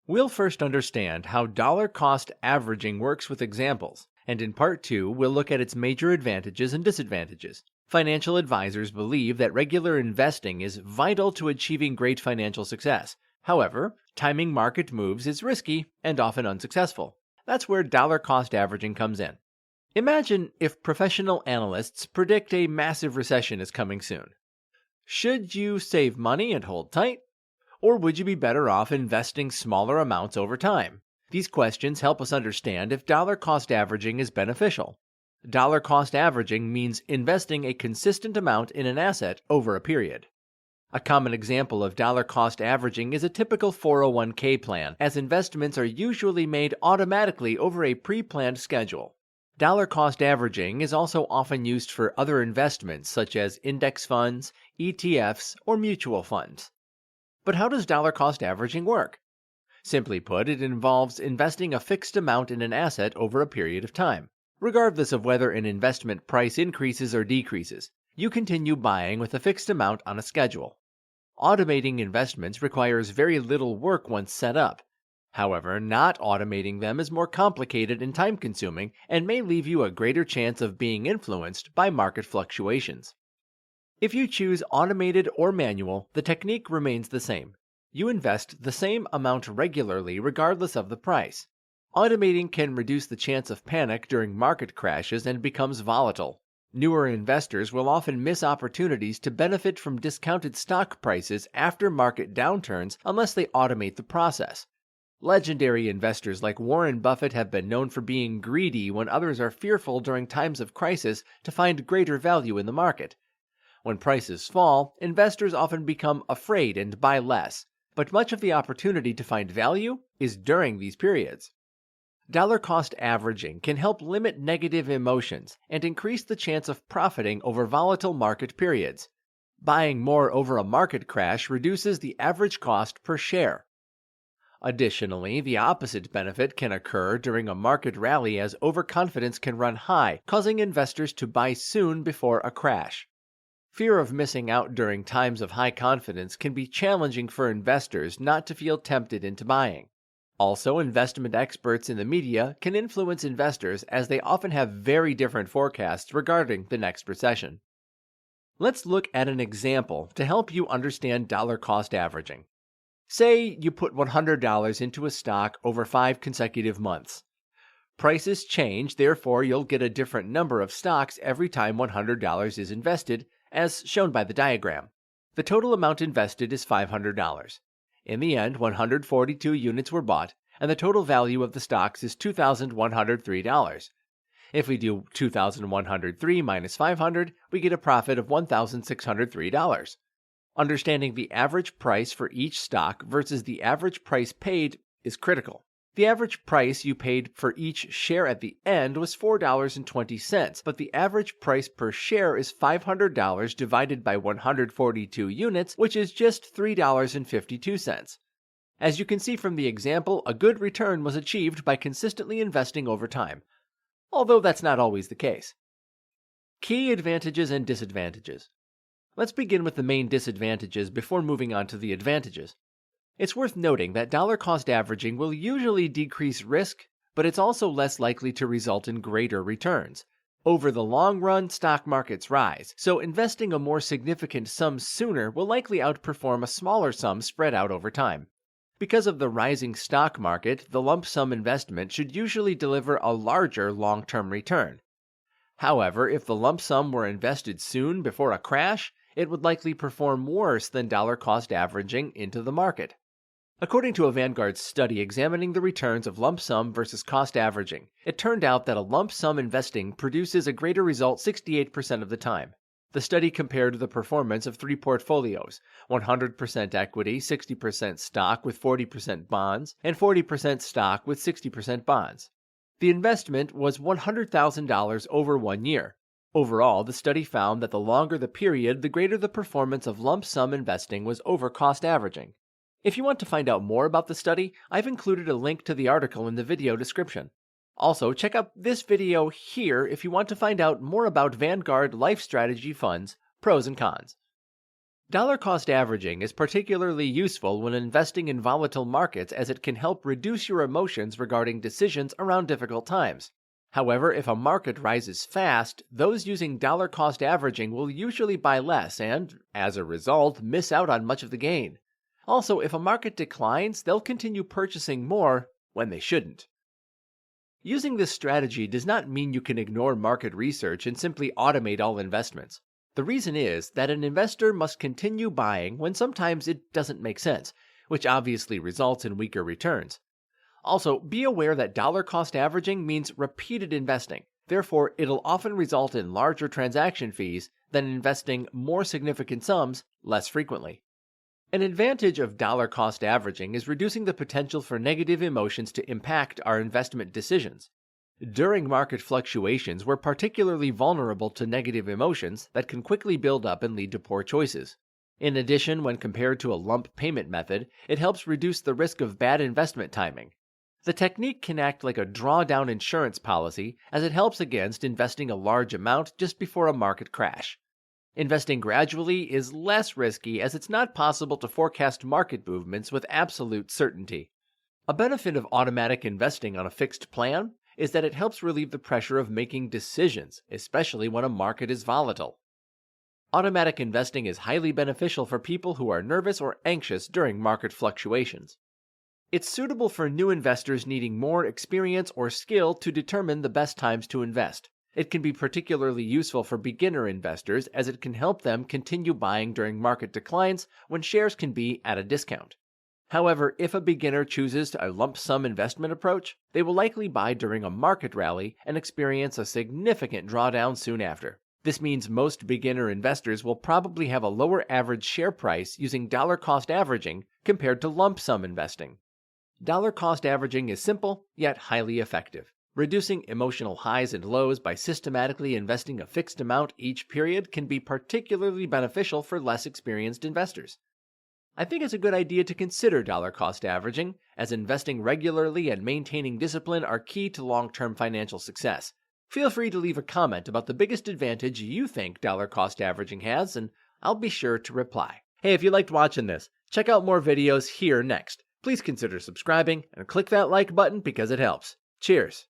We'll first understand how dollar cost averaging works with examples, and in part 2, we'll look at its major advantages and disadvantages. Financial advisors believe that regular investing is vital to achieving great financial success. However, timing market moves is risky and often unsuccessful. That's where dollar cost averaging comes in. Imagine if professional analysts predict a massive recession is coming soon. Should you save money and hold tight? Or would you be better off investing smaller amounts over time? These questions help us understand if dollar cost averaging is beneficial. Dollar cost averaging means investing a consistent amount in an asset over a period. A common example of dollar cost averaging is a typical 401k plan, as investments are usually made automatically over a pre-planned schedule. Dollar cost averaging is also often used for other investments such as index funds, ETFs, or mutual funds. But how does dollar cost averaging work? Simply put, it involves investing a fixed amount in an asset over a period of time. Regardless of whether an investment price increases or decreases, you continue buying with a fixed amount on a schedule. Automating investments requires very little work once set up. However, not automating them is more complicated and time-consuming and may leave you a greater chance of being influenced by market fluctuations. If you choose automated or manual, the technique remains the same. You invest the same amount regularly regardless of the price. Automating can reduce the chance of panic during market crashes and becomes volatile. Newer investors will often miss opportunities to benefit from discounted stock prices after market downturns unless they automate the process. Legendary investors like Warren Buffett have been known for being greedy when others are fearful during times of crisis to find greater value in the market. When prices fall, investors often become afraid and buy less, but much of the opportunity to find value is during these periods. Dollar cost averaging can help limit negative emotions and increase the chance of profiting over volatile market periods. Buying more over a market crash reduces the average cost per share. Additionally, the opposite benefit can occur during a market rally as overconfidence can run high, causing investors to buy soon before a crash. Fear of missing out during times of high confidence can be challenging for investors not to feel tempted into buying. Also, investment experts in the media can influence investors as they often have very different forecasts regarding the next recession. Let's look at an example to help you understand dollar cost averaging. Say you put $100 into a stock over 5 consecutive months. Prices change, therefore you'll get a different number of stocks every time $100 is invested, as shown by the diagram. The total amount invested is $500. In the end, 142 units were bought, and the total value of the stocks is $2,103. If we do 2,103 minus 500, we get a profit of $1,603. Understanding the average price for each stock versus the average price paid is critical. The average price you paid for each share at the end was $4.20, but the average price per share is $500 divided by 142 units, which is just $3.52. As you can see from the example, a good return was achieved by consistently investing over time, although that's not always the case. Key advantages and disadvantages. Let's begin with the main disadvantages before moving on to the advantages. It's worth noting that dollar cost averaging will usually decrease risk, but it's also less likely to result in greater returns. Over the long run, stock markets rise, so investing a more significant sum sooner will likely outperform a smaller sum spread out over time. Because of the rising stock market, the lump sum investment should usually deliver a larger long-term return. However, if the lump sum were invested soon before a crash, it would likely perform worse than dollar cost averaging into the market. According to a Vanguard study examining the returns of lump sum versus cost averaging, it turned out that a lump sum investing produces a greater result 68% of the time. The study compared the performance of 3 portfolios, 100% equity, 60% stock with 40% bonds, and 40% stock with 60% bonds. The investment was $100,000 over 1 year. Overall, the study found that the longer the period, the greater the performance of lump sum investing was over cost averaging. If you want to find out more about the study, I've included a link to the article in the video description. Also, check out this video here if you want to find out more about Vanguard Life Strategy Funds, pros and cons. Dollar cost averaging is particularly useful when investing in volatile markets as it can help reduce your emotions regarding decisions around difficult times. However, if a market rises fast, those using dollar cost averaging will usually buy less and, as a result, miss out on much of the gain. Also, if a market declines, they'll continue purchasing more when they shouldn't. Using this strategy does not mean you can ignore market research and simply automate all investments. The reason is that an investor must continue buying when sometimes it doesn't make sense, which obviously results in weaker returns. Also, be aware that dollar cost averaging means repeated investing. Therefore, it'll often result in larger transaction fees than investing more significant sums less frequently. An advantage of dollar cost averaging is reducing the potential for negative emotions to impact our investment decisions. During market fluctuations, we're particularly vulnerable to negative emotions that can quickly build up and lead to poor choices. In addition, when compared to a lump payment method, it helps reduce the risk of bad investment timing. The technique can act like a drawdown insurance policy as it helps against investing a large amount just before a market crash. Investing gradually is less risky as it's not possible to forecast market movements with absolute certainty. A benefit of automatic investing on a fixed plan is that it helps relieve the pressure of making decisions, especially when a market is volatile. Automatic investing is highly beneficial for people who are nervous or anxious during market fluctuations. It's suitable for new investors needing more experience or skill to determine the best times to invest. It can be particularly useful for beginner investors as it can help them continue buying during market declines when shares can be at a discount. However, if a beginner chooses a lump sum investment approach, they will likely buy during a market rally and experience a significant drawdown soon after. This means most beginner investors will probably have a lower average share price using dollar cost averaging compared to lump sum investing. Dollar cost averaging is simple, yet highly effective. Reducing emotional highs and lows by systematically investing a fixed amount each period can be particularly beneficial for less experienced investors. I think it's a good idea to consider dollar cost averaging, as investing regularly and maintaining discipline are key to long-term financial success. Feel free to leave a comment about the biggest advantage you think dollar cost averaging has, and I'll be sure to reply. Hey, if you liked watching this, check out more videos here next. Please consider subscribing and click that like button because it helps. Cheers!